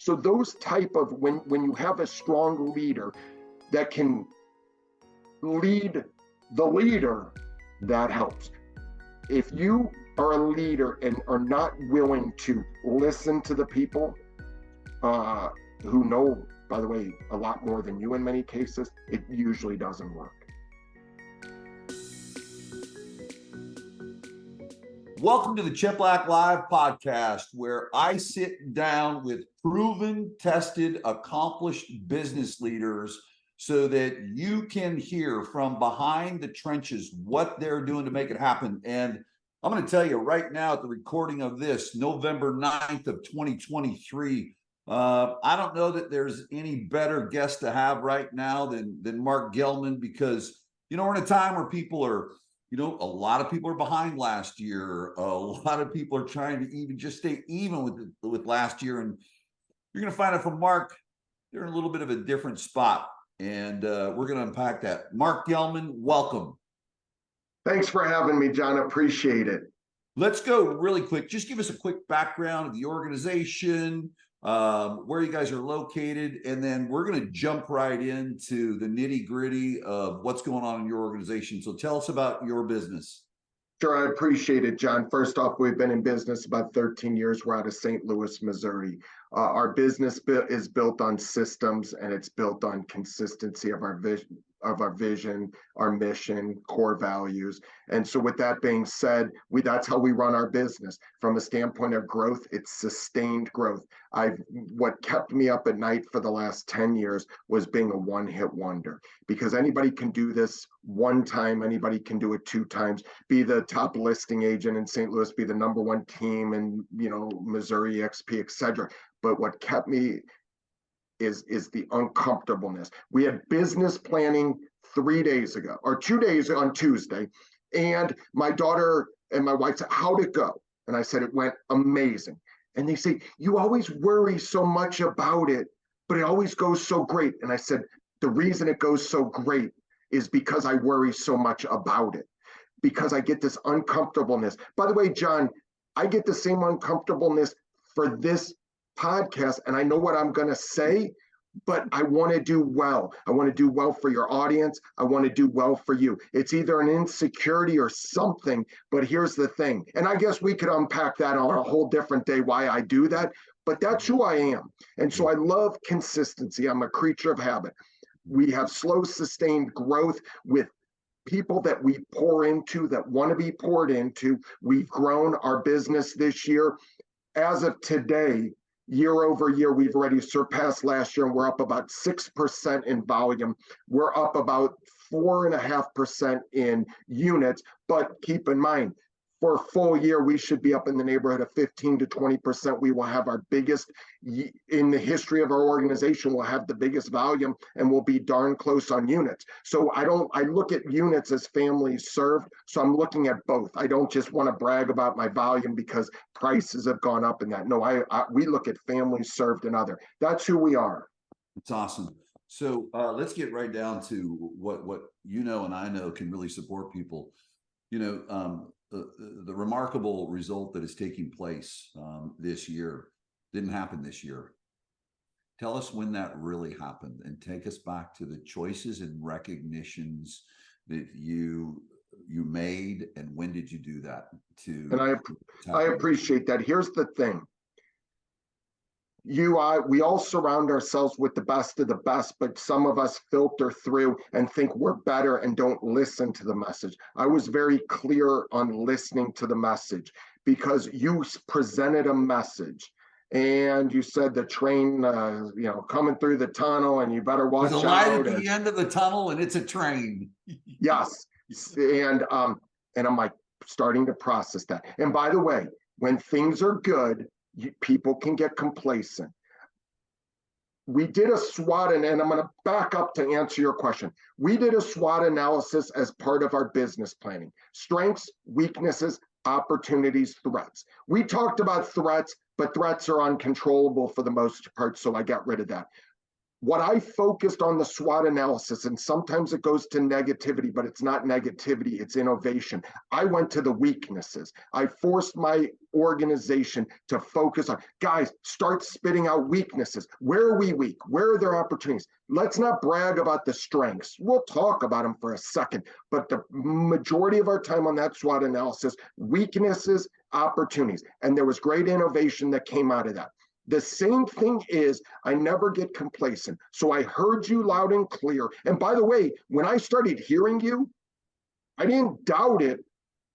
So those type of, when you have a strong leader that can lead the leader, that helps. If you are a leader and are not willing to listen to the people who know, by the way, a lot more than you in many cases, it usually doesn't work. Welcome to the Cheplak Live podcast, where I sit down with proven, tested, accomplished business leaders so that you can hear from behind the trenches what they're doing to make it happen. And I'm going to tell you right now, at the recording of this, November 9th of 2023, I don't know that there's any better guest to have right now than Mark Gelman, because, we're in a time where people are, a lot of people are behind last year. A lot of people are trying to even just stay even with last year. And you're going to find out from Mark, they're in a little bit of a different spot. And we're going to unpack that. Mark Gelman, welcome. Thanks for having me, John. Appreciate it. Let's go really quick. Just give us a quick background of the organization, where you guys are located, and then we're going to jump right into the nitty-gritty of what's going on in your organization. So tell us about your business. Sure, I appreciate it, John. First off, we've been in business about 13 years. We're out of St. Louis, Missouri. Our business is built on systems, and it's built on consistency of our vision, our mission, core values. And so with that being said, that's how we run our business. From a standpoint of growth, it's sustained growth. What kept me up at night for the last 10 years was being a one-hit wonder, because anybody can do this one time, anybody can do it two times, be the top listing agent in St. Louis, be the number one team in, Missouri XP, etc. But what kept me is the uncomfortableness. We had business planning 3 days ago, or 2 days on Tuesday, and my daughter and my wife said, "How'd it go?" And I said, "It went amazing." And they say, "You always worry so much about it, but it always goes so great." And I said, "The reason it goes so great is because I worry so much about it, because I get this uncomfortableness." By the way, John, I get the same uncomfortableness for this podcast, and I know what I'm going to say, but I want to do well. I want to do well for your audience. I want to do well for you. It's either an insecurity or something, but here's the thing. And I guess we could unpack that on a whole different day, why I do that, but that's who I am. And so I love consistency. I'm a creature of habit. We have slow, sustained growth with people that we pour into, that want to be poured into. We've grown our business this year. As of today, year over year, we've already surpassed last year, and we're up about 6% in volume. We're up about 4.5% in units, but keep in mind, for a full year, we should be up in the neighborhood of 15 to 20%. We will have our biggest, in the history of our organization, we'll have the biggest volume, and we'll be darn close on units. So I look at units as families served. So I'm looking at both. I don't just want to brag about my volume because prices have gone up and that. No, we look at families served and other. That's who we are. It's awesome. So let's get right down to what and I know can really support people. The remarkable result that is taking place this year didn't happen this year. Tell us when that really happened, and take us back to the choices and recognitions that you made, and when did you do that? And I appreciate that. Here's the thing. We all surround ourselves with the best of the best, but some of us filter through and think we're better and don't listen to the message. I was very clear on listening to the message, because you presented a message and you said the train, coming through the tunnel, and you better watch out. There's a light at the end of the tunnel, and it's a train. Yes. And I'm like starting to process that. And by the way, when things are good, people can get complacent. We did a SWOT, and I'm going to back up to answer your question. We did a SWOT analysis as part of our business planning: strengths, weaknesses, opportunities, threats. We talked about threats, but threats are uncontrollable for the most part, so I got rid of that. what I focused on the SWOT analysis, and sometimes it goes to negativity, but it's not negativity, it's innovation. I went to the weaknesses. I forced my organization to focus on, guys, start spitting out weaknesses. Where are we weak? Where are there opportunities? Let's not brag about the strengths. We'll talk about them for a second, but the majority of our time on that SWOT analysis, weaknesses, opportunities. And there was great innovation that came out of that. The same thing is, I never get complacent. So I heard you loud and clear. And by the way, when I started hearing you, I didn't doubt it,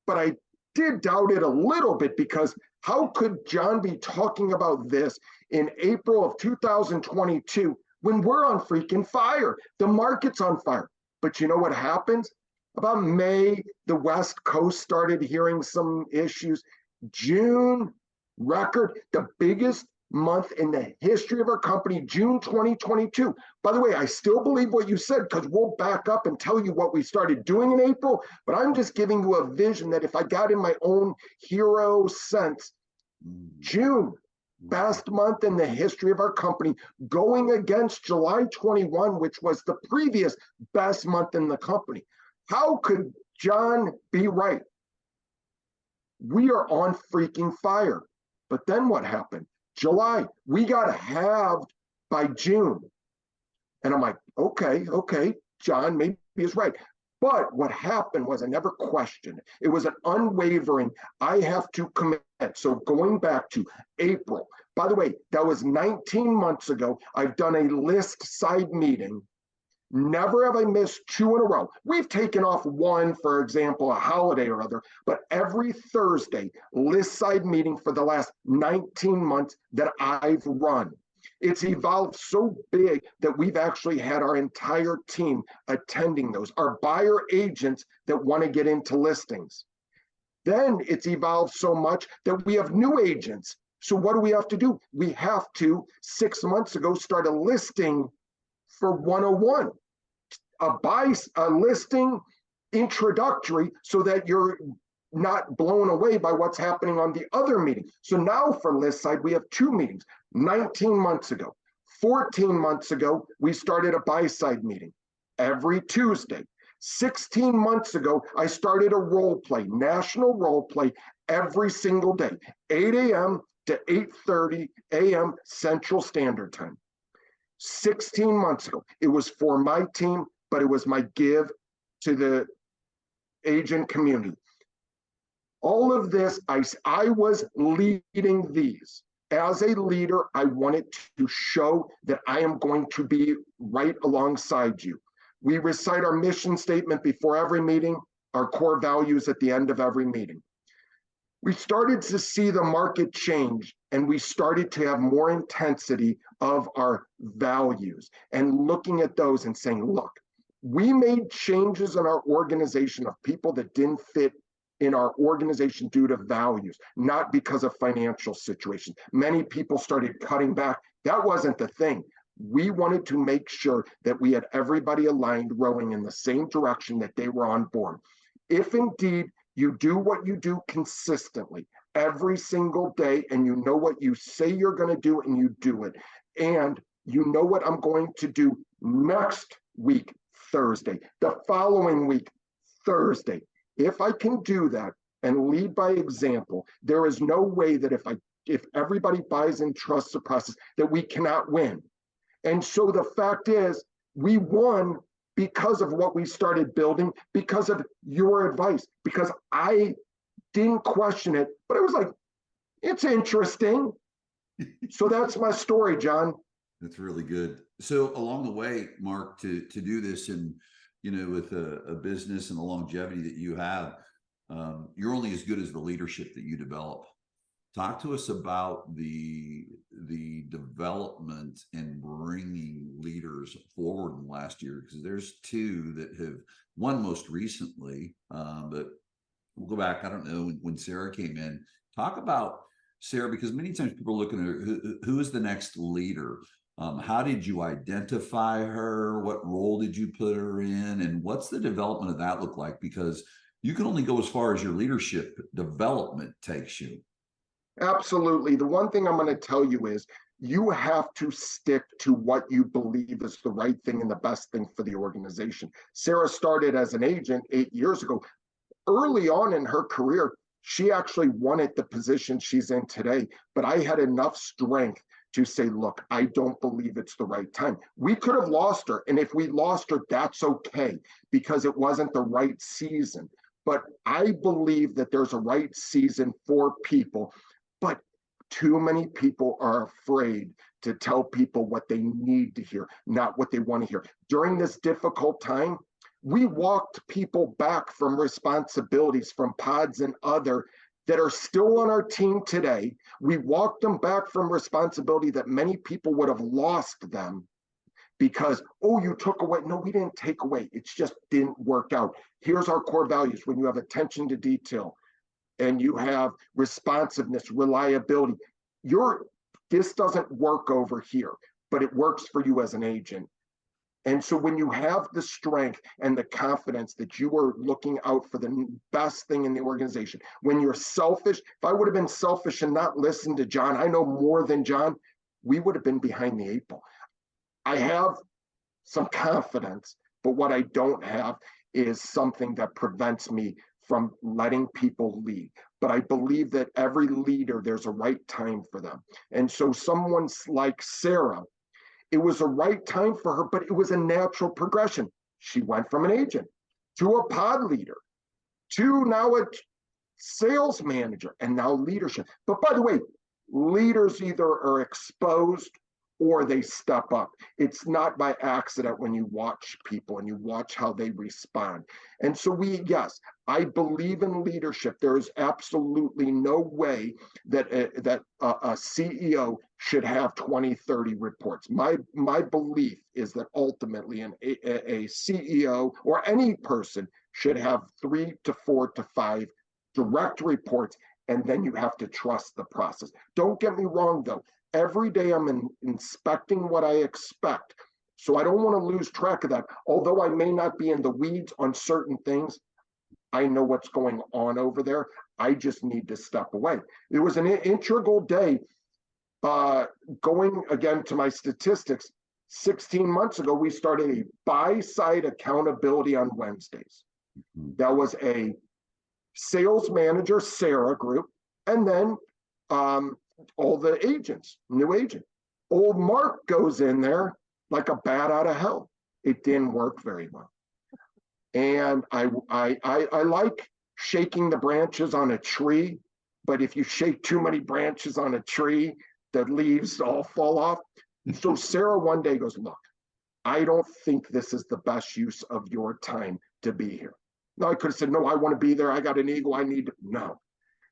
but I did doubt it a little bit, because how could John be talking about this in April of 2022 when we're on freaking fire? The market's on fire. But you know what happens? About May, the West Coast started hearing some issues. June, record, the biggest month in the history of our company, June 2022. By the way, I still believe what you said, because we'll back up and tell you what we started doing in April, but I'm just giving you a vision that if I got in my own hero sense, June, best month in the history of our company, going against July 21, which was the previous best month in the company. How could John be right? We are on freaking fire. But then what happened? July, we got halved by June. And I'm like, okay, John, maybe he's right. But what happened was I never questioned it. It was an unwavering, I have to commit. So going back to April, by the way, that was 19 months ago. I've done a list side meeting. Never have I missed two in a row. We've taken off one, for example, a holiday or other, but every Thursday, list side meeting for the last 19 months that I've run. It's evolved so big that we've actually had our entire team attending those, our buyer agents that want to get into listings. Then it's evolved so much that we have new agents. So what do we have to do? We have to, 6 months ago, start a listing for 101. A listing introductory, so that you're not blown away by what's happening on the other meeting. So now for list side, we have two meetings. 19 months ago, 14 months ago, we started a buy side meeting every Tuesday. 16 months ago, I started a role play, national role play, every single day, 8 a.m. to 8:30 a.m. Central Standard Time. 16 months ago, it was for my team, but it was my give to the agent community. All of this, I was leading these. As a leader, I wanted to show that I am going to be right alongside you. We recite our mission statement before every meeting, our core values at the end of every meeting. We started to see the market change, and we started to have more intensity of our values and looking at those and saying, look, we made changes in our organization of people that didn't fit in our organization due to values, not because of financial situations. Many people started cutting back. That wasn't the thing. We wanted to make sure that we had everybody aligned, rowing in the same direction, that they were on board. If indeed you do what you do consistently every single day, and you know what you say you're going to do, and you do it, and you know what I'm going to do next week, Thursday, the following week, Thursday. If I can do that and lead by example, there is no way that if everybody buys and trusts the process, that we cannot win. And so the fact is, we won because of what we started building, because of your advice, because I didn't question it, but it was like, it's interesting. So that's my story, John. That's really good. So along the way, Mark, to do this, and with a business and the longevity that you have, you're only as good as the leadership that you develop. Talk to us about the development and bringing leaders forward in the last year, because there's two that have, one most recently, but we'll go back. I don't know when Sarah came in. Talk about Sarah, because many times people are looking at who is the next leader. How did you identify her? What role did you put her in? And what's the development of that look like? Because you can only go as far as your leadership development takes you. Absolutely. The one thing I'm going to tell you is, You have to stick to what you believe is the right thing and the best thing for the organization. Sarah started as an agent 8 years ago. Early on in her career, she actually wanted the position she's in today, but I had enough strength to say, look, I don't believe it's the right time. We could have lost her. And if we lost her, that's okay, because it wasn't the right season. But I believe that there's a right season for people. But too many people are afraid to tell people what they need to hear, not what they want to hear. During this difficult time, we walked people back from responsibilities from pods and other that are still on our team today. We walked them back from responsibility that many people would have lost them because, oh, you took away. No, we didn't take away. It just didn't work out. Here's our core values. When you have attention to detail and you have responsiveness, reliability, this doesn't work over here, but it works for you as an agent. And so when you have the strength and the confidence that you are looking out for the best thing in the organization, when you're selfish, if I would have been selfish and not listened to John, I know more than John, we would have been behind the eight ball. I have some confidence, but what I don't have is something that prevents me from letting people lead. But I believe that every leader, there's a right time for them. And so someone like Sarah, it was a right time for her, but it was a natural progression. She went from an agent to a pod leader to now a sales manager and now leadership. But by the way, leaders either are exposed or they step up. It's not by accident when you watch people and you watch how they respond. And so yes, I believe in leadership. There is absolutely no way that a CEO should have 20, 30 reports. My belief is that ultimately a CEO or any person should have 3 to 4 to 5 direct reports, and then you have to trust the process. Don't get me wrong, though. Every day I'm inspecting what I expect. So I don't want to lose track of that. Although I may not be in the weeds on certain things, I know what's going on over there. I just need to step away. It was an integral day. Going again to my statistics, 16 months ago, we started a buy-side accountability on Wednesdays. That was a sales manager, Sarah group, and then all the agents, new agent. Old Mark goes in there like a bat out of hell. It didn't work very well. And I like shaking the branches on a tree, but if you shake too many branches on a tree, the leaves all fall off. So Sarah one day goes, look, I don't think this is the best use of your time to be here. No, I could have said, no, I want to be there. I got an ego. I need to. No.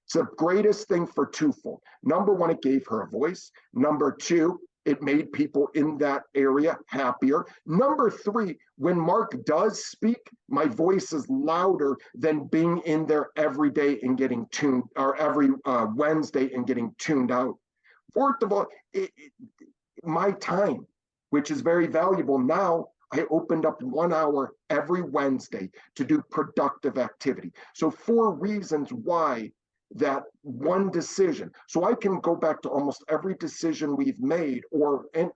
It's the greatest thing for twofold. Number one, it gave her a voice. Number two, it made people in that area happier. Number three, when Mark does speak, my voice is louder than being in there every day and getting tuned, or every Wednesday and getting tuned out. Fourth of all, my time, which is very valuable now, I opened up 1 hour every Wednesday to do productive activity. So 4 reasons why that one decision. So I can go back to almost every decision we've made, and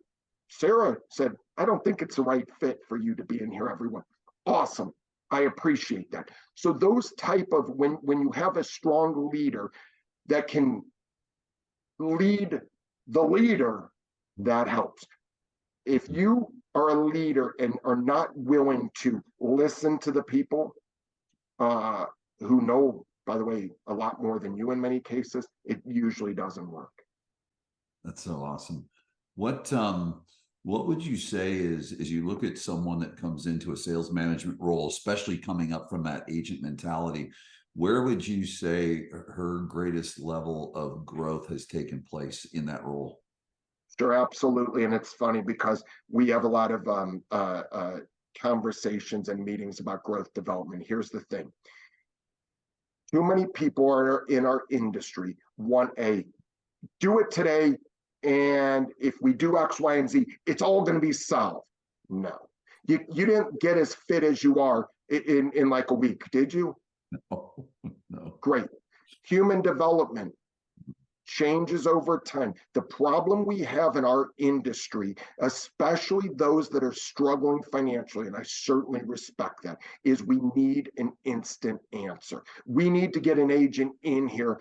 Sarah said, I don't think it's the right fit for you to be in here, everyone. Awesome. I appreciate that. So those type of, when you have a strong leader that can lead the leader, that helps. If you are a leader and are not willing to listen to the people who know, by the way, a lot more than you in many cases, it usually doesn't work. That's so awesome. What would you say is, as you look at someone that comes into a sales management role, especially coming up from that agent mentality, where would you say her greatest level of growth has taken place in that role? Sure, absolutely. And it's funny because we have a lot of conversations and meetings about growth development. Here's the thing. Too many people are in our industry want a do it today, and if we do X, Y, and Z, it's all going to be solved. No, you didn't get as fit as you are in like a week, did you? No, no. Great. Human development. changes over time. The problem we have in our industry, especially those that are struggling financially, and I certainly respect that, is we need an instant answer. We need to get an agent in here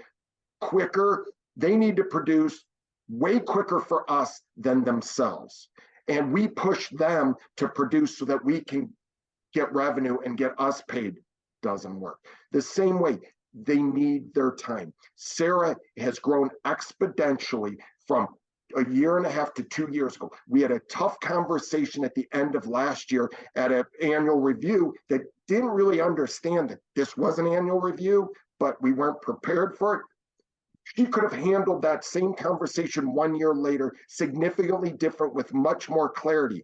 quicker. They need to produce way quicker for us than themselves. And we push them to produce so that we can get revenue and get us paid. Doesn't work. The same way, they need their time. Sarah has grown exponentially from a year and a half to 2 years ago. We had a tough conversation at the end of last year at an annual review that didn't really understand that this was an annual review, but we weren't prepared for it. She could have handled that same conversation 1 year later, significantly different with much more clarity.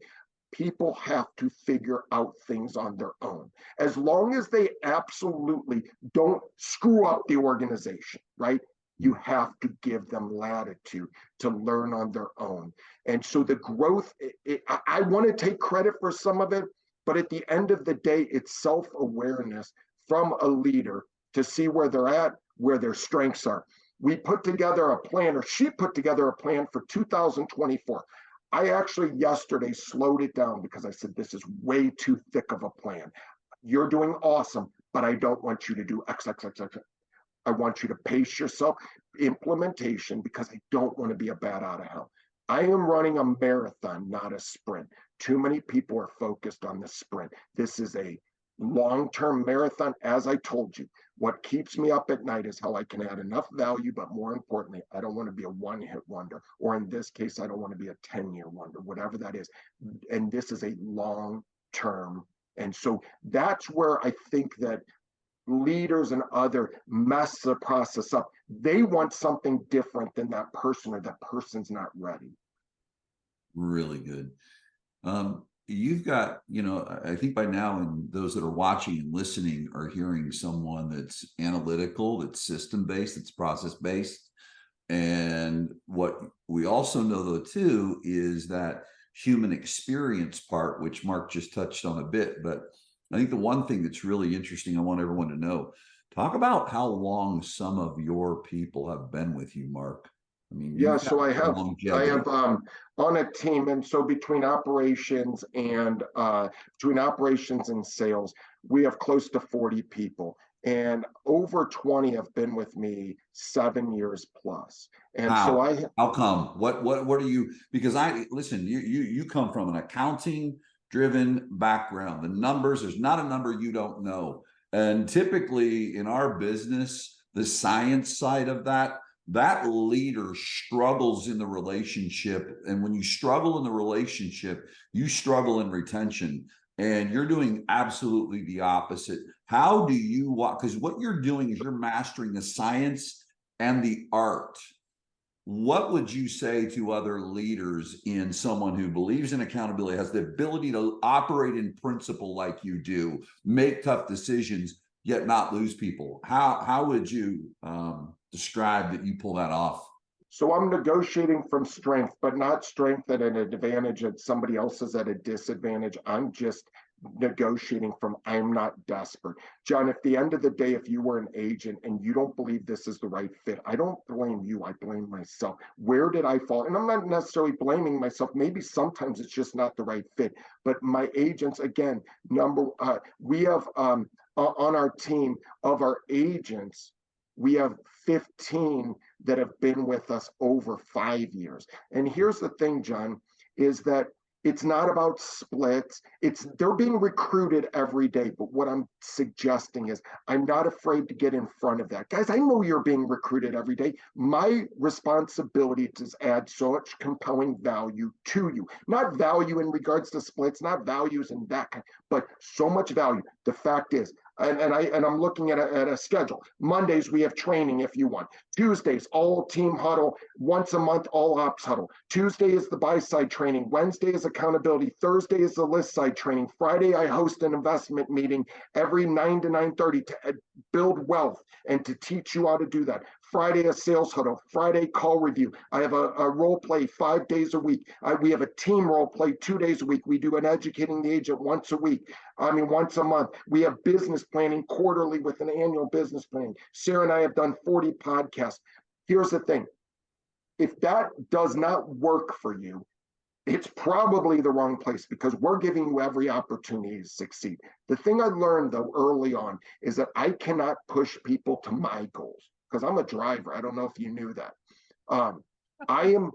People have to figure out things on their own. As long as they absolutely don't screw up the organization, right? You have to give them latitude to learn on their own. And so the growth, I want to take credit for some of it, but at the end of the day, it's self-awareness from a leader to see where they're at, where their strengths are. We put together a plan, or she put together a plan for 2024. I actually yesterday slowed it down because I said, this is way too thick of a plan. You're doing awesome, but I don't want you to do X, X, X, X. I want you to pace yourself. Implementation, because I don't want to be a bat out of hell. I am running a marathon, not a sprint. Too many people are focused on the sprint. This is a long-term marathon. As I told you, what keeps me up at night is how I can add enough value, but more importantly, I don't want to be a one-hit wonder, or in this case, I don't want to be a 10-year wonder, whatever that is. And this is a long-term. And so that's where I think that leaders and other mess the process up. They want something different than that person, or that person's not ready. Really good. You've got, I think by now, and those that are watching and listening are hearing someone that's analytical, that's system-based, that's process-based. And what we also know, though, too, is that human experience part, which Mark just touched on a bit. But I think the one thing that's really interesting, I want everyone to know, talk about how long some of your people have been with you, Mark. I mean, yeah, so I have longevity. On a team, and so between operations and sales, we have close to 40 people, and over 20 have been with me 7 years plus. And so how come? What are you? Because listen, you come from an accounting driven background. The numbers, there's not a number you don't know. And typically in our business, the science side of that leader struggles in the relationship. And when you struggle in the relationship, you struggle in retention. And you're doing absolutely the opposite. How do you walk? Because what you're doing is you're mastering the science and the art. What would you say to other leaders in someone who believes in accountability, has the ability to operate in principle like you do, make tough decisions, yet not lose people? How would you describe that you pull that off? So I'm negotiating from strength, but not strength at an advantage that somebody else is at a disadvantage. I'm just negotiating from, I'm not desperate. John, at the end of the day, if you were an agent and you don't believe this is the right fit, I don't blame you, I blame myself. Where did I fall? And I'm not necessarily blaming myself. Maybe sometimes it's just not the right fit. But my agents, again, we have on our team of our agents, we have 15 that have been with us over 5 years. And here's the thing, John, is that it's not about splits. They're being recruited every day. But what I'm suggesting is I'm not afraid to get in front of that. Guys, I know you're being recruited every day. My responsibility is to add so much compelling value to you. Not value in regards to splits, not values in that kind, but so much value. The fact is, and I'm looking at a schedule. Mondays, we have training if you want. Tuesdays, all team huddle. Once a month, all ops huddle. Tuesday is the buy side training. Wednesday is accountability. Thursday is the list side training. Friday, I host an investment meeting every 9 to 9:30 to build wealth and to teach you how to do that. Friday, a sales huddle. Friday, call review. I have a role play 5 days a week. We have a team role play 2 days a week. We do an educating the agent once a month. We have business planning quarterly with an annual business plan. Sarah and I have done 40 podcasts. Here's the thing. If that does not work for you, it's probably the wrong place, because we're giving you every opportunity to succeed. The thing I learned though early on is that I cannot push people to my goals, because I'm a driver. I don't know if you knew that. Um, I am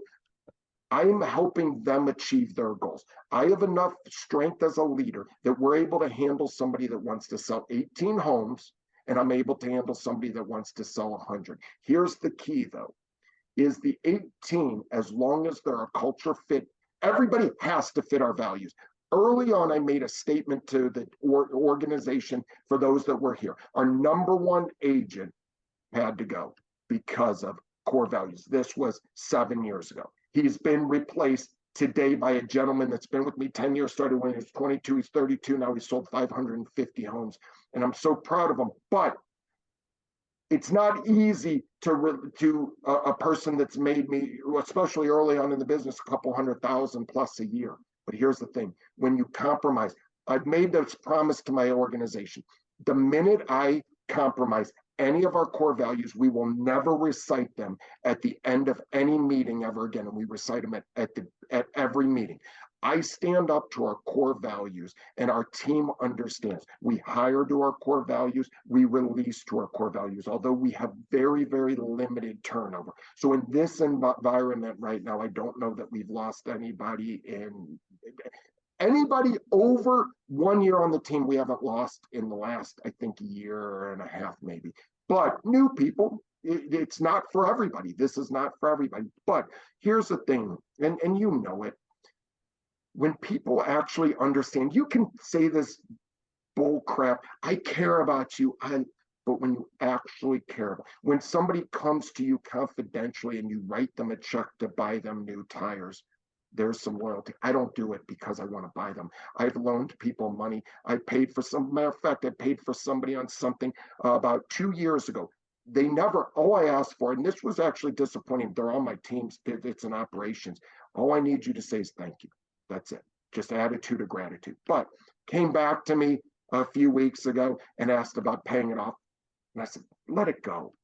I am helping them achieve their goals. I have enough strength as a leader that we're able to handle somebody that wants to sell 18 homes, and I'm able to handle somebody that wants to sell 100. Here's the key though, is the 18, as long as they're a culture fit, everybody has to fit our values. Early on, I made a statement to the organization for those that were here. Our number one agent had to go because of core values. This was 7 years ago. He's been replaced today by a gentleman that's been with me 10 years, started when he was 22, he's 32, now he's sold 550 homes. And I'm so proud of him. But it's not easy to a person that's made me, especially early on in the business, a couple 100,000 plus a year. But here's the thing, when you compromise, I've made this promise to my organization. The minute I compromise any of our core values, we will never recite them at the end of any meeting ever again. And we recite them at every meeting. I stand up to our core values, and our team understands. We hire to our core values, we release to our core values, although we have very, very limited turnover. So in this environment right now, I don't know that we've lost anybody over 1 year on the team. We haven't lost in the last, I think, year and a half, maybe. But new people, it's not for everybody. This is not for everybody. But here's the thing, and you know it. When people actually understand, you can say this bull crap, I care about you, but when you actually care, when somebody comes to you confidentially and you write them a check to buy them new tires, there's some loyalty. I don't do it because I want to buy them. I've loaned people money. I paid for some, matter of fact, I paid for somebody on something about 2 years ago. They never, all I asked for, and this was actually disappointing, they're on my teams, it's in operations. All I need you to say is thank you. That's it. Just attitude of gratitude. But came back to me a few weeks ago and asked about paying it off. And I said, let it go.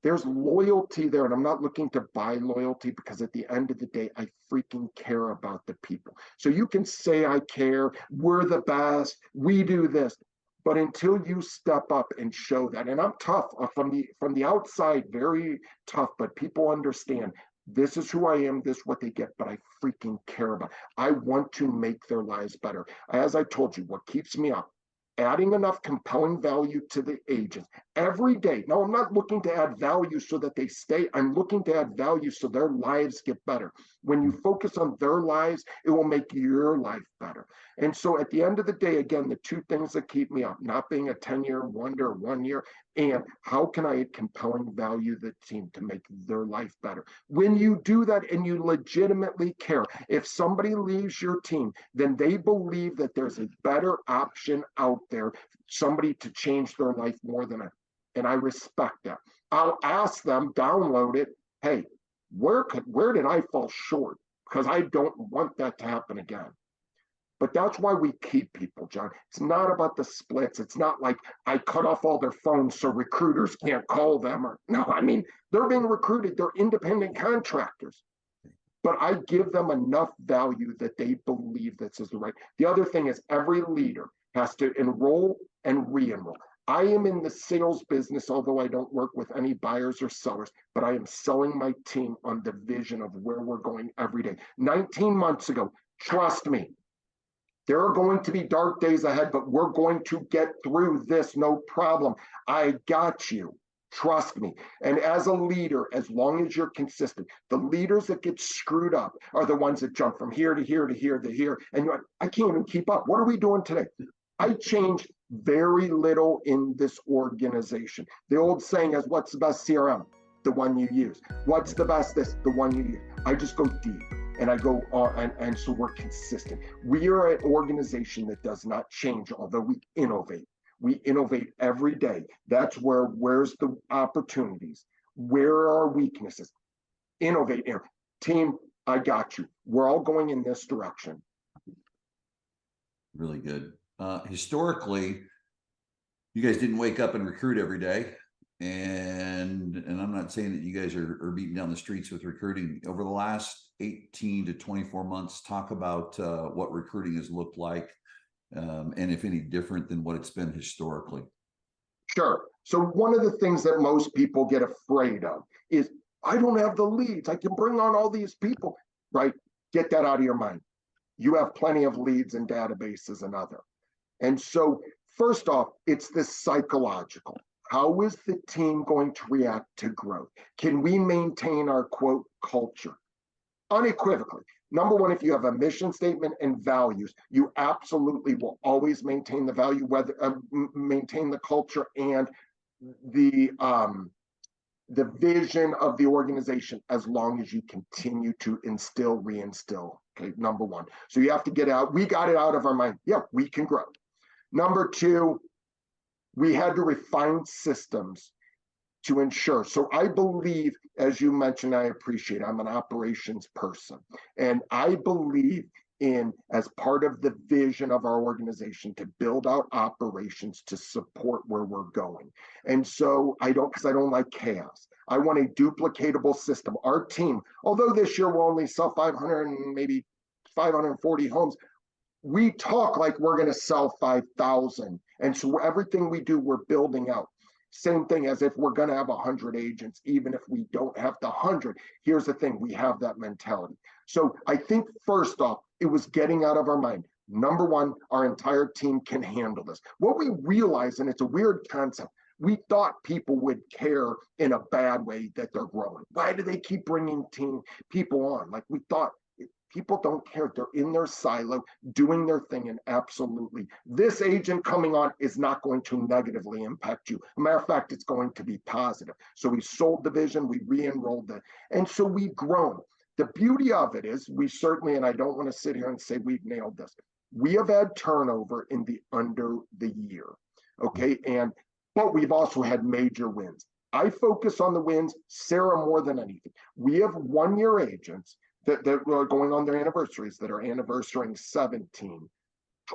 There's loyalty there. And I'm not looking to buy loyalty, because at the end of the day, I freaking care about the people. So you can say I care, we're the best, we do this. But until you step up and show that, and I'm tough from the outside, very tough, but people understand this is who I am, this is what they get, but I freaking care about. I want to make their lives better. As I told you, what keeps me up, adding enough compelling value to the agents every day. Now, I'm not looking to add value so that they stay. I'm looking to add value so their lives get better. When you focus on their lives, it will make your life better. And so at the end of the day, again, the two things that keep me up, not being a 10-year wonder, 1 year, and how can I add compelling value to the team to make their life better? When you do that and you legitimately care, if somebody leaves your team, then they believe that there's a better option out there, somebody to change their life more than and I respect that. I'll ask them, download it. Hey, where did I fall short? Because I don't want that to happen again. But that's why we keep people, John. It's not about the splits. It's not like I cut off all their phones so recruiters can't call them. Or no, I mean, they're being recruited. They're independent contractors. But I give them enough value that they believe this is the right. The other thing is every leader has to enroll and re-enroll. I am in the sales business, although I don't work with any buyers or sellers, but I am selling my team on the vision of where we're going every day. 19 months ago, trust me, there are going to be dark days ahead, but we're going to get through this, no problem. I got you. Trust me. And as a leader, as long as you're consistent, the leaders that get screwed up are the ones that jump from here to here to here to here. And you're like, I can't even keep up. What are we doing today? I changed very little in this organization. The old saying is, what's the best CRM? The one you use. What's the best this? The one you use. I just go deep. And I go on, and so we're consistent. We are an organization that does not change, although we innovate. We innovate every day. That's where's the opportunities? Where are our weaknesses? Innovate. Team, I got you. We're all going in this direction. Really good. Historically, you guys didn't wake up and recruit every day. and I'm not saying that you guys are beating down the streets with recruiting. Over the last 18 to 24 months, talk about what recruiting has looked like, and if any different than what it's been historically. Sure. So one of the things that most people get afraid of is, I don't have the leads. I can bring on all these people, right? Get that out of your mind. You have plenty of leads and databases and other. And so first off, it's this psychological. How is the team going to react to growth? Can we maintain our quote culture? Unequivocally. Number one, if you have a mission statement and values, you absolutely will always maintain the value, whether maintain the culture and the vision of the organization, as long as you continue to reinstill. Okay, number one. So you have to get out. We got it out of our mind. Yeah, we can grow. Number two, we had to refine systems to ensure. So I believe, as you mentioned, I appreciate, I'm an operations person. And I believe in, as part of the vision of our organization, to build out operations to support where we're going. And so because I don't like chaos. I want a duplicatable system. Our team, although this year we'll only sell 500 and maybe 540 homes, we talk like we're going to sell 5,000. And so everything we do, we're building out. Same thing as if we're going to have 100 agents, even if we don't have the 100. Here's the thing, we have that mentality. So I think first off, it was getting out of our mind. Number one, our entire team can handle this. What we realize, and it's a weird concept, we thought people would care in a bad way that they're growing. Why do they keep bringing people on? Like, we thought, people don't care. They're in their silo doing their thing, and absolutely, this agent coming on is not going to negatively impact you. As a matter of fact, it's going to be positive. So we sold the vision, we re-enrolled it, and so we've grown. The beauty of it is, we certainly, and I don't want to sit here and say we've nailed this, we have had turnover in the under the year, okay? But we've also had major wins. I focus on the wins, Sarah, more than anything. We have 1-year agents that are going on their anniversaries, that are anniversarying 17,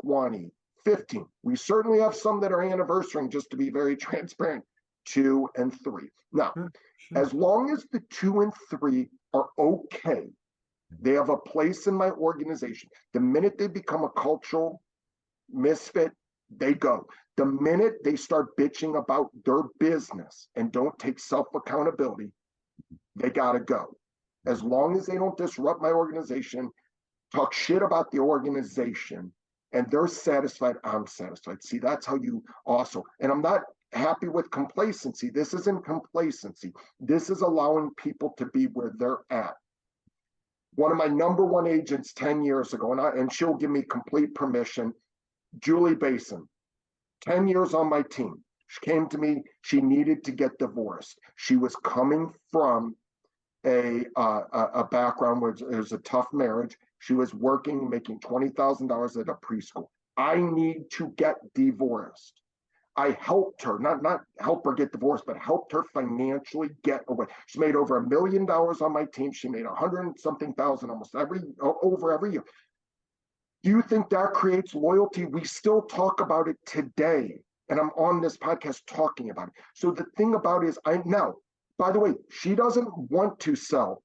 20, 15. We certainly have some that are anniversarying, just to be very transparent, 2 and 3. Now, as long as the 2 and 3 are okay, they have a place in my organization. The minute they become a cultural misfit, they go. The minute they start bitching about their business and don't take self-accountability, they gotta go. As long as they don't disrupt my organization, talk shit about the organization, and they're satisfied, I'm satisfied. See, that's how you also, and I'm not happy with complacency. This isn't complacency. This is allowing people to be where they're at. One of my number one agents 10 years ago, and she'll give me complete permission, Julie Basin, 10 years on my team. She came to me, she needed to get divorced. She was coming from a background where it was a tough marriage. She was working, making $20,000 at a preschool. I need to get divorced. I helped her, not help her get divorced, but helped her financially get away. She made over $1 million on my team. She made 100-something thousand almost over every year. Do you think that creates loyalty? We still talk about it today. And I'm on this podcast talking about it. So the thing about it is, now, by the way, she doesn't want to sell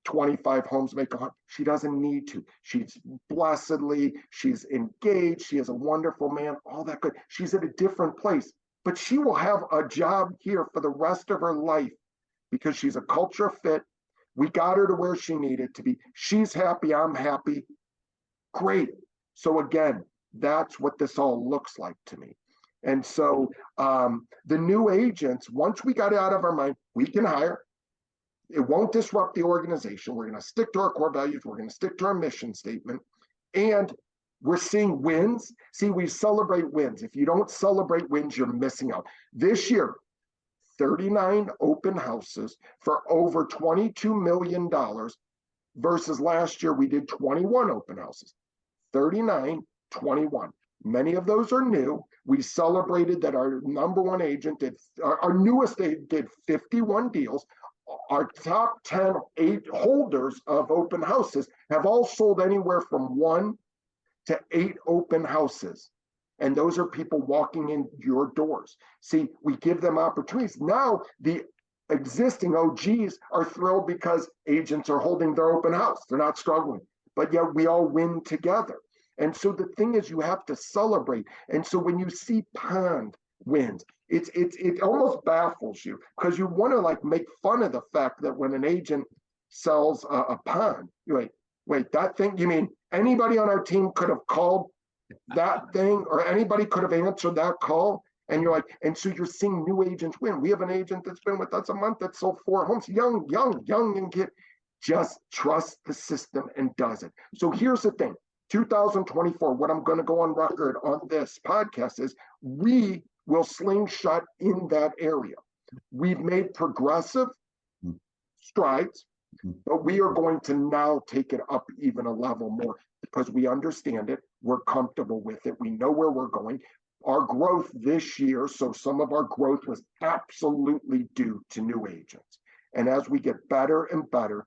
25 homes, make 100. She doesn't need to. She's she's engaged. She has a wonderful man, all that good. She's at a different place, but she will have a job here for the rest of her life because she's a culture fit. We got her to where she needed to be. She's happy. I'm happy. Great. So again, that's what this all looks like to me. And so the new agents, once we got it out of our mind, we can hire. It won't disrupt the organization. We're going to stick to our core values. We're going to stick to our mission statement. And we're seeing wins. See, we celebrate wins. If you don't celebrate wins, you're missing out. This year, 39 open houses for over $22 million versus last year we did 21 open houses. 39, 21. Many of those are new. We celebrated that our number one agent did, our newest agent did 51 deals. Our top 10 holders of open houses have all sold anywhere from 1 to 8 open houses. And those are people walking in your doors. See, we give them opportunities. Now the existing OGs are thrilled because agents are holding their open house. They're not struggling, but yet we all win together. And so the thing is, you have to celebrate. And so when you see Pond wins, it almost baffles you because you want to like make fun of the fact that when an agent sells a Pond, you're like, wait, that thing, you mean anybody on our team could have called that thing or anybody could have answered that call? And you're like, and so you're seeing new agents win. We have an agent that's been with us a month that sold 4 homes, young and kid, just trust the system and does it. So here's the thing, 2024, what I'm going to go on record on this podcast is we will slingshot in that area. We've made progressive strides, but we are going to now take it up even a level more because we understand it. We're comfortable with it. We know where we're going. Our growth this year, so some of our growth was absolutely due to new agents. And as we get better and better,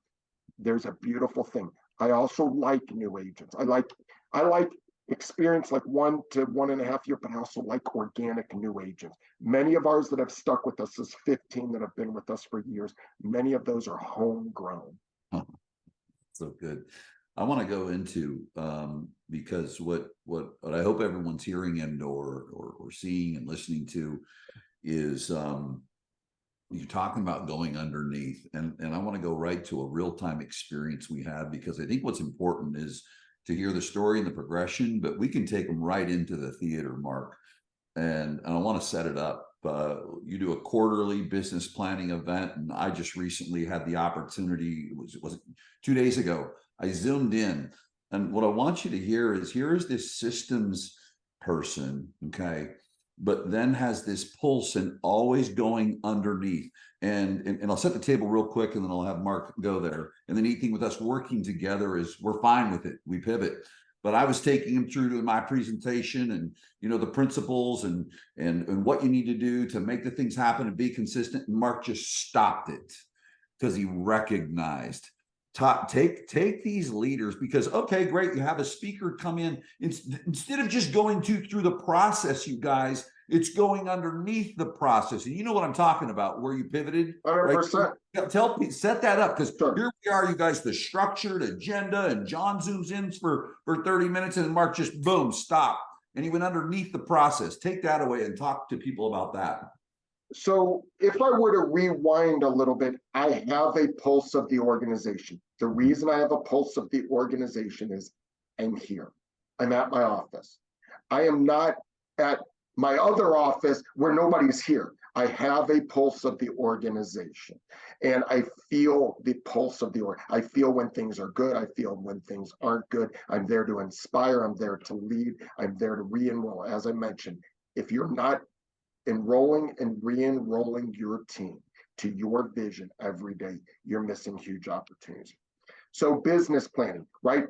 there's a beautiful thing. I also like new agents. I like experience like 1 to 1.5 years, but I also like organic new agents. Many of ours that have stuck with us is 15 that have been with us for years. Many of those are homegrown. So good. I want to go into because what I hope everyone's hearing and or seeing and listening to is you're talking about going underneath, and I want to go right to a real-time experience we had, because I think what's important is to hear the story and the progression, but we can take them right into the theater, Mark. And I want to set it up. You do a quarterly business planning event, and I just recently had the opportunity, was it 2 days ago, I zoomed in, and what I want you to hear is, here is this systems person, okay, but then has this pulse and always going underneath. And I'll set the table real quick, and then I'll have Mark go there. And the neat thing with us working together is we're fine with it. We pivot. But I was taking him through to my presentation and, you know, the principles and what you need to do to make the things happen and be consistent. And Mark just stopped it because he recognized, take these leaders, because, okay, great, you have a speaker come in. Instead of just going through the process, you guys, it's going underneath the process. And you know what I'm talking about, where you pivoted. 100%. Right? Tell me, set that up, because Sure. here we are, you guys, the structured agenda, and John zooms in for 30 minutes, and Mark just boom, stop. And he went underneath the process. Take that away and talk to people about that. So if I were to rewind a little bit, I have a pulse of the organization. The reason I have a pulse of the organization is I'm here. I'm at my office. I am not at my other office where nobody's here. I have a pulse of the organization, and I feel the pulse of the org. I feel when things are good. I feel when things aren't good. I'm there to inspire. I'm there to lead. I'm there to re-enroll. As I mentioned, if you're not enrolling and re-enrolling your team to your vision every day, you're missing huge opportunities. So business planning, right?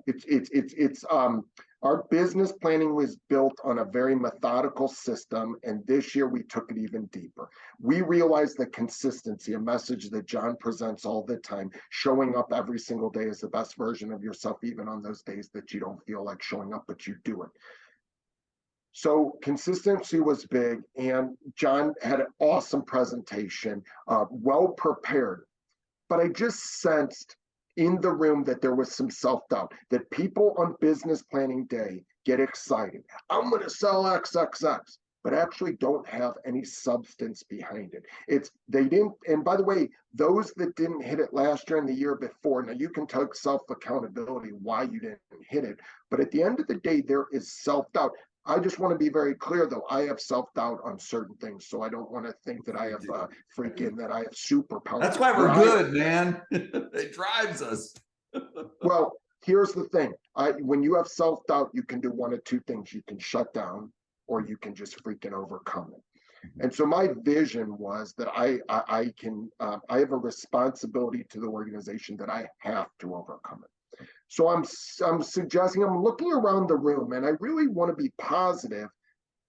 Our business planning was built on a very methodical system, and this year we took it even deeper. We realized that consistency, a message that John presents all the time, showing up every single day is the best version of yourself, even on those days that you don't feel like showing up, but you do it. So consistency was big, and John had an awesome presentation, well prepared. But I just sensed in the room that there was some self-doubt, that people on business planning day get excited. I'm going to sell XXX, but actually don't have any substance behind it. They didn't, and by the way, those that didn't hit it last year and the year before, now you can take self-accountability why you didn't hit it, but at the end of the day, there is self-doubt. I just want to be very clear, though. I have self-doubt on certain things, so I don't want to think that I have that I have superpowers. That's why we're good, man. It drives us. Well, here's the thing. When you have self-doubt, you can do one of two things. You can shut down, or you can just freaking overcome it. And so my vision was that I have a responsibility to the organization that I have to overcome it. So I'm suggesting, I'm looking around the room, and I really want to be positive,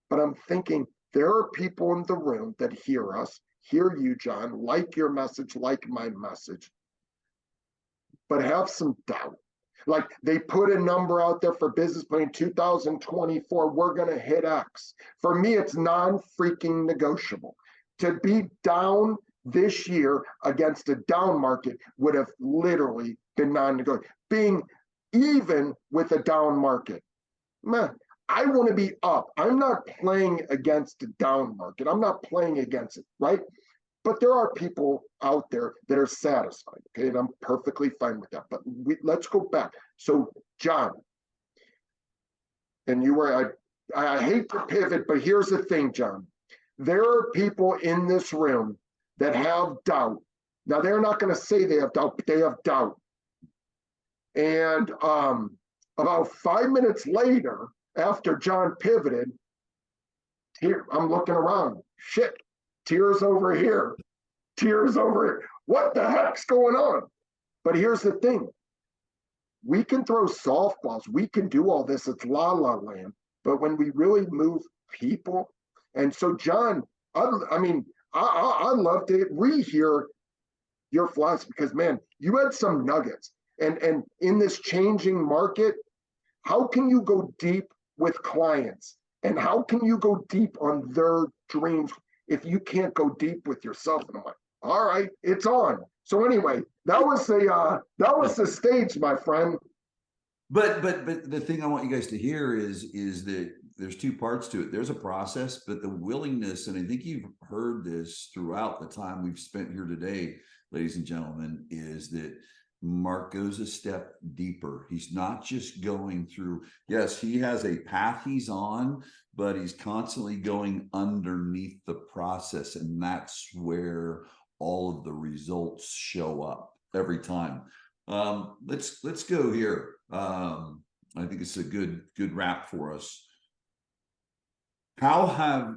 but I'm thinking there are people in the room that hear us, hear you, John, like your message, like my message, but have some doubt. Like they put a number out there for business plan 2024, we're going to hit X. For me, it's non-freaking negotiable. To be down this year against a down market would have literally been non-negotiable. Being even with a down market, man, I want to be up. I'm not playing against a down market. I'm not playing against it, right? But there are people out there that are satisfied, okay? And I'm perfectly fine with that. But let's go back. So, John, and you were, I hate to pivot, but here's the thing, John. There are people in this room that have doubt. Now, they're not going to say they have doubt, but they have doubt. And about 5 minutes later, after John pivoted, here, I'm looking around. Shit, tears over here, tears over here. What the heck's going on? But here's the thing. We can throw softballs. We can do all this. It's la la land. But when we really move people, and so John, I mean, I love to rehear your philosophy because man, you had some nuggets. And in this changing market, how can you go deep with clients? And how can you go deep on their dreams if you can't go deep with yourself? And I'm like, all right, it's on. So anyway, that was the stage, my friend. But the thing I want you guys to hear is that there's two parts to it. There's a process, but the willingness, and I think you've heard this throughout the time we've spent here today, ladies and gentlemen, is that Mark goes a step deeper. He's not just going through, yes, he has a path he's on, but he's constantly going underneath the process. And that's where all of the results show up every time. Let's go here. I think it's a good wrap for us. How have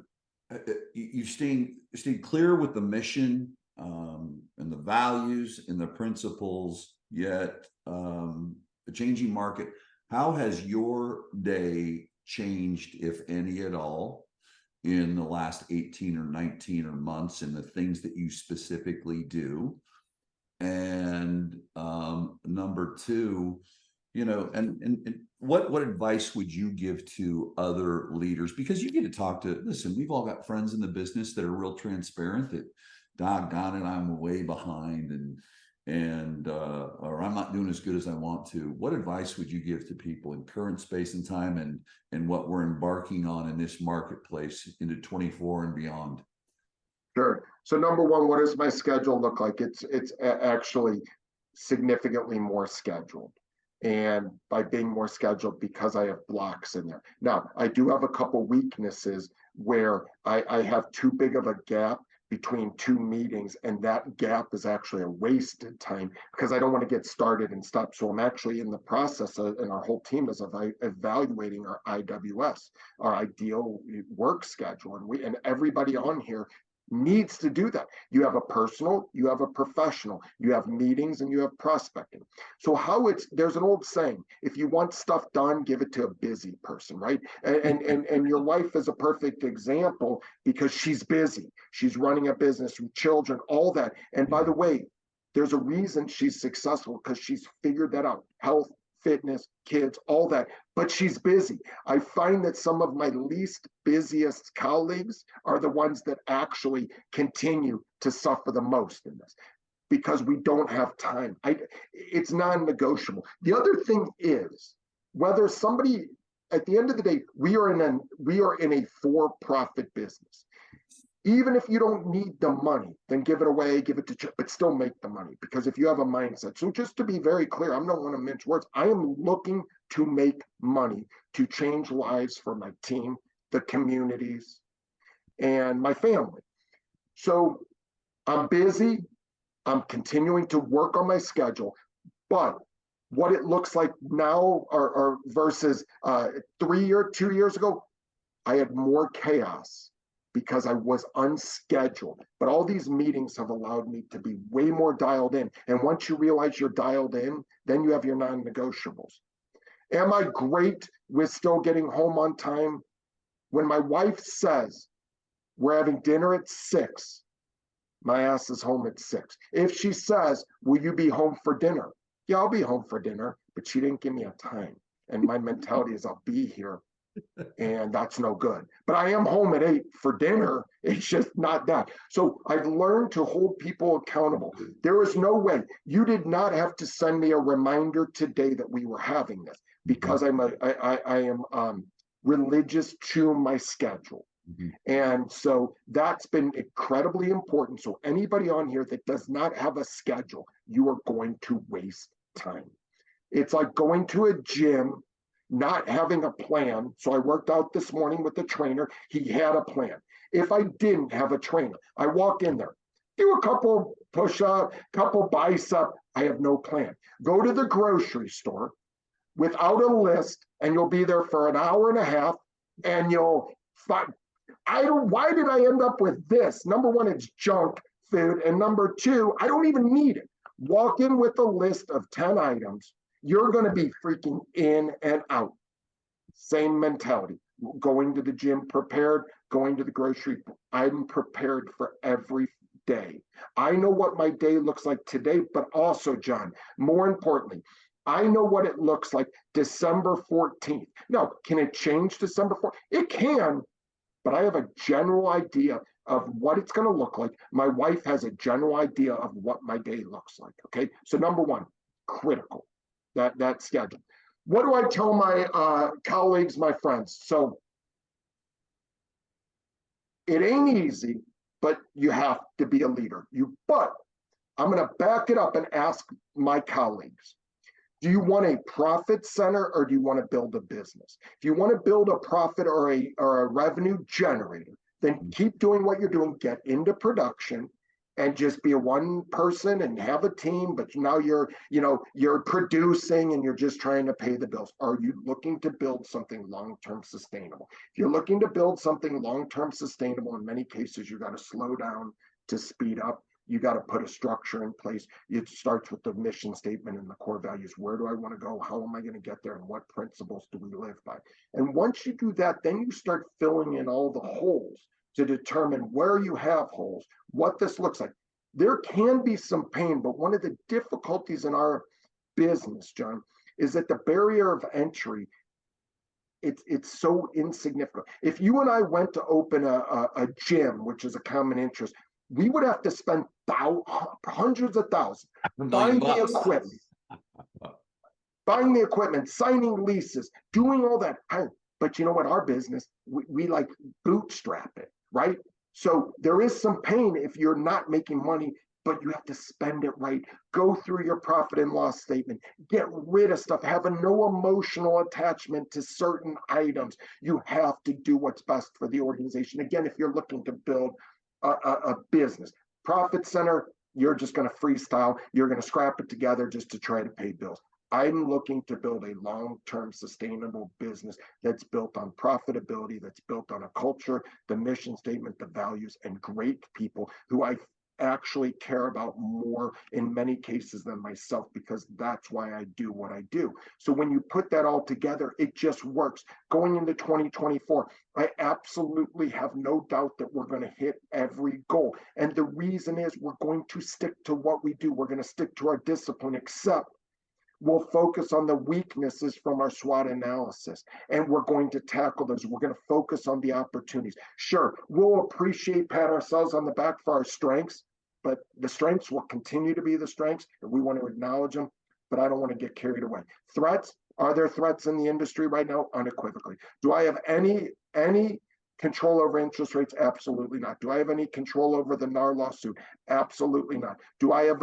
you stayed clear with the mission and the values and the principles, yet the changing market? How has your day changed, if any at all, in the last 18 or 19 or months, and the things that you specifically do? And number two, you know, and what advice would you give to other leaders? Because you get to talk to, listen, we've all got friends in the business that are real transparent, that doggone it, I'm way behind or I'm not doing as good as I want to. What advice would you give to people in current space and time and what we're embarking on in this marketplace into 24 and beyond? Sure. So number one, what does my schedule look like? It's actually significantly more scheduled. And by being more scheduled, because I have blocks in there. Now, I do have a couple weaknesses where I have too big of a gap between two meetings, and that gap is actually a wasted time because I don't want to get started and stop. So I'm actually in the process and our whole team is evaluating our IWS, our ideal work schedule. And everybody on here needs to do that. You have a personal, you have a professional, you have meetings, and you have prospecting. So there's an old saying, if you want stuff done, give it to a busy person, right? And your wife is a perfect example because she's busy. She's running a business with children, all that. And by the way, there's a reason she's successful because she's figured that out. Health, fitness, kids, all that, but she's busy. I find that some of my least busiest colleagues are the ones that actually continue to suffer the most in this because we don't have time. It's non-negotiable. The other thing is whether somebody, at the end of the day, we are in a for-profit business. Even if you don't need the money, then give it away, give it to Chip, but still make the money. Because if you have a mindset, so just to be very clear, I don't want to mince words. I am looking to make money to change lives for my team, the communities, and my family. So I'm busy. I'm continuing to work on my schedule, but what it looks like now or versus 2 years ago, I had more chaos because I was unscheduled. But all these meetings have allowed me to be way more dialed in. And once you realize you're dialed in, then you have your non-negotiables. Am I great with still getting home on time? When my wife says we're having dinner at 6, my ass is home at 6. If she says, will you be home for dinner? Yeah, I'll be home for dinner. but she didn't give me a time. And my mentality is I'll be here, and that's no good. But I am home at 8 for dinner. It's just not that. So I've learned to hold people accountable. There is no way. You did not have to send me a reminder today that we were having this, because I am religious to my schedule. Mhm. And so that's been incredibly important. So anybody on here that does not have a schedule, you are going to waste time. It's like going to a gym, not having a plan. So I worked out this morning with the trainer. He had a plan. If I didn't have a trainer, I walk in there, do a couple push-up, couple bicep. I have no plan. Go to the grocery store without a list, and you'll be there for an hour and a half, and you'll find, why did I end up with this? Number one, it's junk food. And number two, I don't even need it. Walk in with a list of 10 items. You're going to be freaking in and out. Same mentality. Going to the gym prepared, going to the grocery. I'm prepared for every day. I know what my day looks like today, but also, John, more importantly, I know what it looks like December 14th. Now, can it change December 4th? It can, but I have a general idea of what it's going to look like. My wife has a general idea of what my day looks like. Okay. So number one, critical, that schedule. What do I tell my colleagues, my friends? So it ain't easy, but you have to be a leader. But I'm going to back it up and ask my colleagues. Do you want a profit center, or do you want to build a business? If you want to build a profit or a revenue generator, then keep doing what you're doing, get into production, and just be a one person and have a team, but now you're producing and you're just trying to pay the bills. Are you looking to build something long-term sustainable? If you're looking to build something long-term sustainable, in many cases, you got to slow down to speed up. You got to put a structure in place. It starts with the mission statement and the core values. Where do I want to go? How am I going to get there? And what principles do we live by? And once you do that, then you start filling in all the holes to determine where you have holes, what this looks like. There can be some pain, but one of the difficulties in our business, John, is that the barrier of entry, it's so insignificant. If you and I went to open a gym, which is a common interest, we would have to spend hundreds of thousands buying the equipment, signing leases, doing all that. But you know what? Our business, we like bootstrap it, right? So there is some pain if you're not making money, but you have to spend it right. Go through your profit and loss statement, get rid of stuff, have no emotional attachment to certain items. You have to do what's best for the organization. Again, if you're looking to build a business. Profit center, you're just going to freestyle. You're going to scrap it together just to try to pay bills. I'm looking to build a long-term sustainable business that's built on profitability, that's built on a culture, the mission statement, the values, and great people who I actually care about more in many cases than myself, because that's why I do what I do. So when you put that all together, it just works. Going into 2024, I absolutely have no doubt that we're going to hit every goal. And the reason is we're going to stick to what we do. We're going to stick to our discipline, except we'll focus on the weaknesses from our SWOT analysis, and we're going to tackle those. We're going to focus on the opportunities. Sure, we'll appreciate, pat ourselves on the back for our strengths, but the strengths will continue to be the strengths, and we want to acknowledge them, but I don't want to get carried away. Threats, are there threats in the industry right now? Unequivocally. Do I have any control over interest rates? Absolutely not. Do I have any control over the NAR lawsuit? Absolutely not. Do I have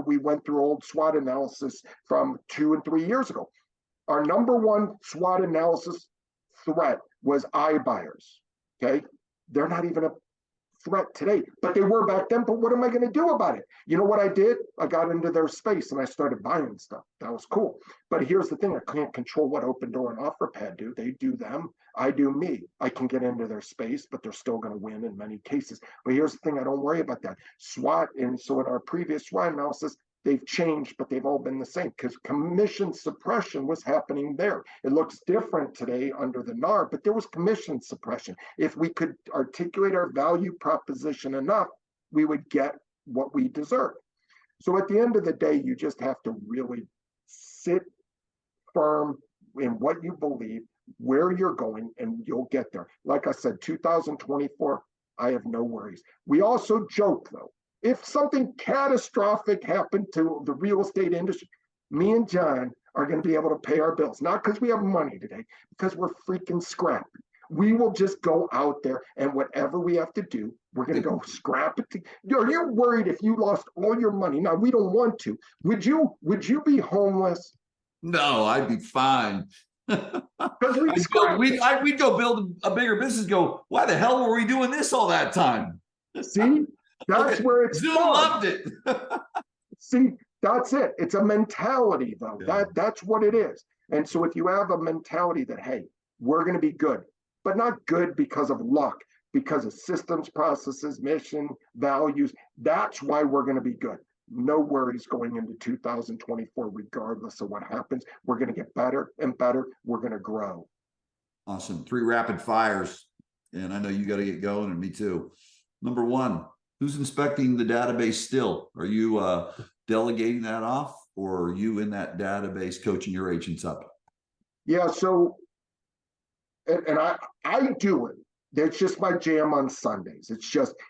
we went through old SWOT analysis from 2 and 3 years ago. Our number one SWOT analysis threat was iBuyers. Okay. They're not even a threat today, but they were back then. But what am I going to do about it? You know what I did? I got into their space and I started buying stuff. That was cool. But here's the thing. I can't control what Open Door and OfferPad do. They do them. I do me. I can get into their space, but they're still going to win in many cases. But here's the thing. I don't worry about that. SWOT. And so in our previous SWOT analysis, they've changed, but they've all been the same, because commission suppression was happening there. It looks different today under the NAR, but there was commission suppression. If we could articulate our value proposition enough, we would get what we deserve. So at the end of the day, you just have to really sit firm in what you believe, where you're going, and you'll get there. Like I said, 2024, I have no worries. We also joke though, if something catastrophic happened to the real estate industry, me and John are going to be able to pay our bills, not because we have money today, because we're freaking scrappy. We will just go out there and whatever we have to do, we're going to go scrap it. Are you worried if you lost all your money? Now, we don't want to. Would you be homeless? No, I'd be fine. Because we'd go build a bigger business. Go, why the hell were we doing this all that time? See, that's where it's Zoom fun. loved it. See, that's it. It's a mentality, though. Yeah. That's what it is. And so if you have a mentality that, hey, we're going to be good, but not good because of luck, because of systems, processes, mission, values, that's why we're going to be good. No worries going into 2024, regardless of what happens. We're going to get better and better. We're going to grow. Awesome. 3 rapid fires. And I know you got to get going, and me too. Number 1, who's inspecting the database still? Are you delegating that off, or are you in that database coaching your agents up? Yeah, so, and I do it. That's just my jam on Sundays.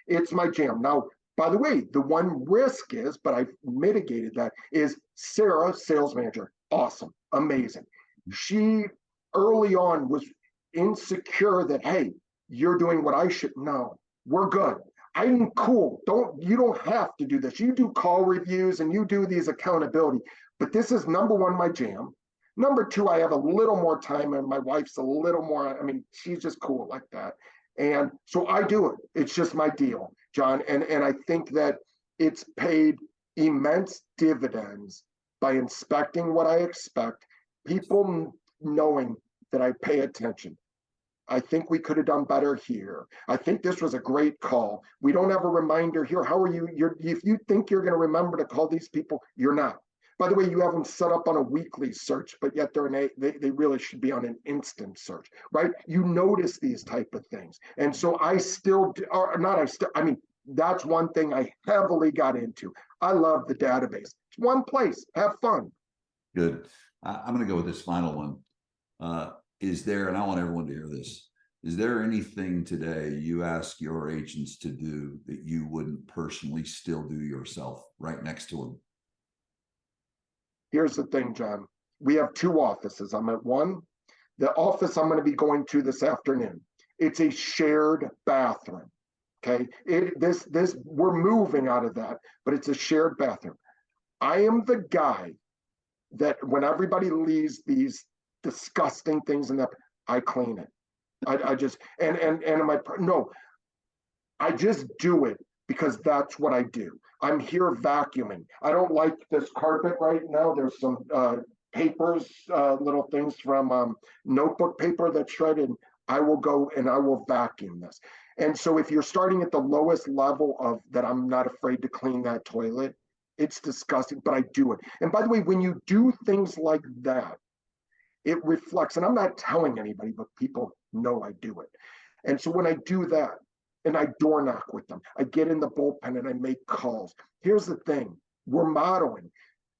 It's my jam. Now, by the way, the one risk is, but I've mitigated that, is Sarah, sales manager. Awesome. Amazing. She early on was insecure that, hey, you're doing what I should. No, we're good. I'm cool. You don't have to do this. You do call reviews and you do these accountability, but this is number 1, my jam. Number 2, I have a little more time and my wife's a little more, I mean, she's just cool like that. And so I do it. It's just my deal, John. And I think that it's paid immense dividends by inspecting what I expect, people knowing that I pay attention. I think we could have done better here. I think this was a great call. We don't have a reminder here. How are you? If you think you're going to remember to call these people, you're not. By the way, you have them set up on a weekly search, but yet they really should be on an instant search, right? You notice these type of things. And so I still, or not I still, I mean, that's one thing I heavily got into. I love the database. It's one place. Have fun. Good. I'm going to go with this final one. Is there, and I want everyone to hear this, is there anything today you ask your agents to do that you wouldn't personally still do yourself right next to them? Here's the thing, John. We have 2 offices. I'm at one. The office I'm going to be going to this afternoon, it's a shared bathroom. Okay. We're moving out of that, but it's a shared bathroom. I am the guy that when everybody leaves these disgusting things in that, I clean it. I just, no, I just do it because that's what I do. I'm here vacuuming. I don't like this carpet right now. There's some papers, little things from notebook paper that's shredded. I will go and I will vacuum this. And so if you're starting at the lowest level of that, I'm not afraid to clean that toilet. It's disgusting, but I do it. And by the way, when you do things like that, it reflects, and I'm not telling anybody, but people know I do it. And so when I do that, and I door knock with them, I get in the bullpen and I make calls. Here's the thing, we're modeling.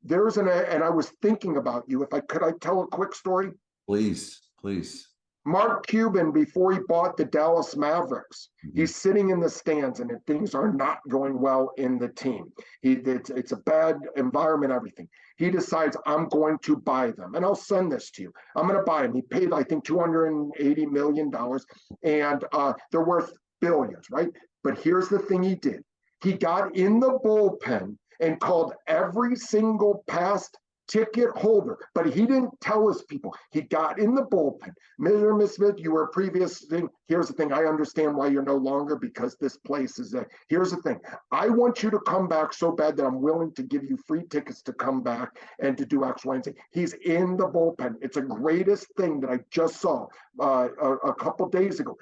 And I was thinking about you. Could I tell a quick story? Please, please. Mark Cuban, before he bought the Dallas Mavericks, he's sitting in the stands and things are not going well in the team. It's a bad environment, everything. He decides, I'm going to buy them. And I'll send this to you. I'm going to buy them. He paid, I think, $280 million. And they're worth billions, right? But here's the thing he did. He got in the bullpen and called every single past ticket holder, but he didn't tell his people. He got in the bullpen. Mr. Miss Smith, you were a previous thing. Here's the thing. I understand why you're no longer, because this place is there. Here's the thing. I want you to come back so bad that I'm willing to give you free tickets to come back and to do X, Y, and Z. He's in the bullpen. It's the greatest thing that I just saw a couple days ago.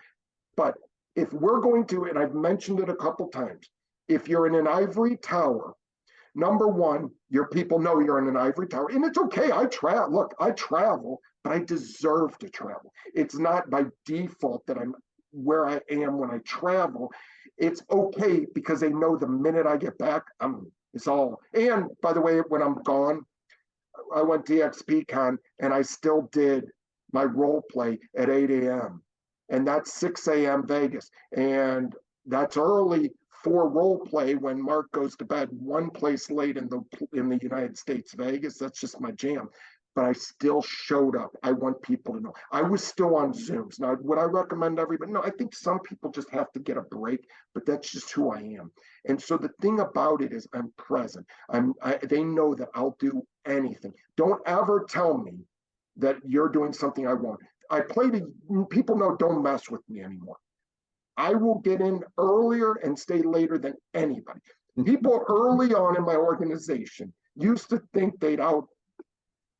But if we're going to, and I've mentioned it a couple times, if you're in an ivory tower, number 1, your people know you're in an ivory tower, and it's okay. I travel, but I deserve to travel. It's not by default that I'm where I am when I travel. It's okay because they know the minute I get back, it's all. And by the way, when I'm gone, I went DXPCon and I still did my role play at 8 a.m. And that's 6 a.m. Vegas. And that's early for role play when Mark goes to bed one place late in the United States, Vegas. That's just my jam. But I still showed up. I want people to know. I was still on Zooms. Now, would I recommend everybody? No, I think some people just have to get a break, but that's just who I am. And so the thing about it is I'm present. They know that I'll do anything. Don't ever tell me that you're doing something I want. I play to people know don't mess with me anymore. I will get in earlier and stay later than anybody. People early on in my organization used to think they'd out.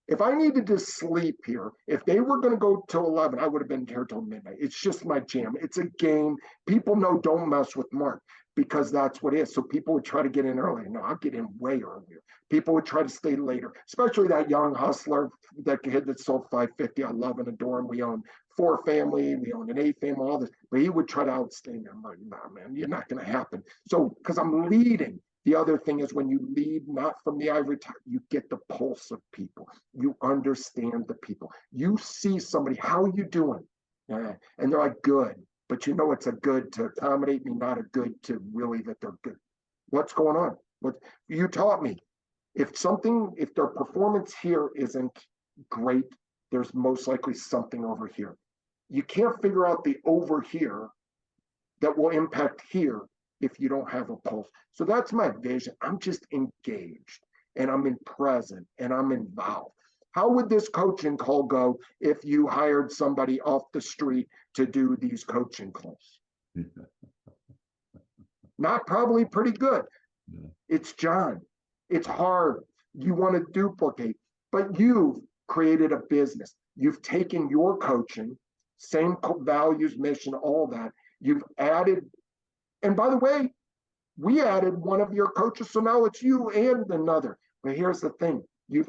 If I needed to sleep here, if they were going to go till 11, I would have been here till midnight. It's just my jam. It's a game. People know don't mess with Mark because that's what it is. So people would try to get in earlier. No, I'll get in way earlier. People would try to stay later, especially that young hustler, that kid that sold 550. I love and adore him. We own 4 family, we own an 8 family, all this, but he would try to outstay me. I'm like, nah, man, you're not going to happen. So, because I'm leading. The other thing is when you lead not from the ivory tower, you get the pulse of people. You understand the people. You see somebody, how are you doing? And they're like, good. But you know it's a good to accommodate me, not a good to really that they're good. What's going on? What you taught me. If their performance here isn't great, there's most likely something over here. You can't figure out the over here that will impact here if you don't have a pulse. So that's my vision. I'm just engaged and I'm in present and I'm involved. How would this coaching call go if you hired somebody off the street to do these coaching calls? Not probably pretty good. Yeah. It's John. It's hard. You want to duplicate, but you've created a business. You've taken your coaching, same values, mission, all that. You've added. And by the way, we added one of your coaches, so now it's you and another. But here's the thing. You're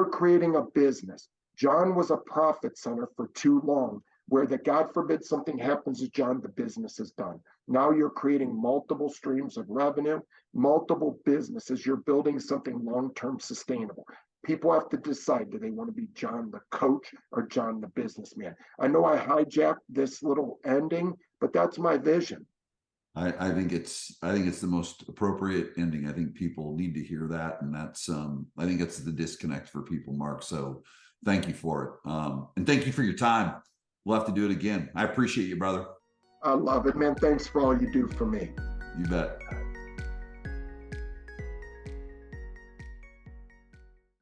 creating a business. John was a profit center for too long, where that God forbid something happens to John, the business is done. Now you're creating multiple streams of revenue, multiple businesses. You're building something long-term sustainable. People have to decide, do they want to be John the coach or John the businessman? I know I hijacked this little ending, but that's my vision. I think it's the most appropriate ending. I think people need to hear that, and that's I think it's the disconnect for people, Mark. So thank you for it, and thank you for your time. We'll have to do it again. I appreciate you, brother. I love it, man. Thanks for all you do for me. You bet.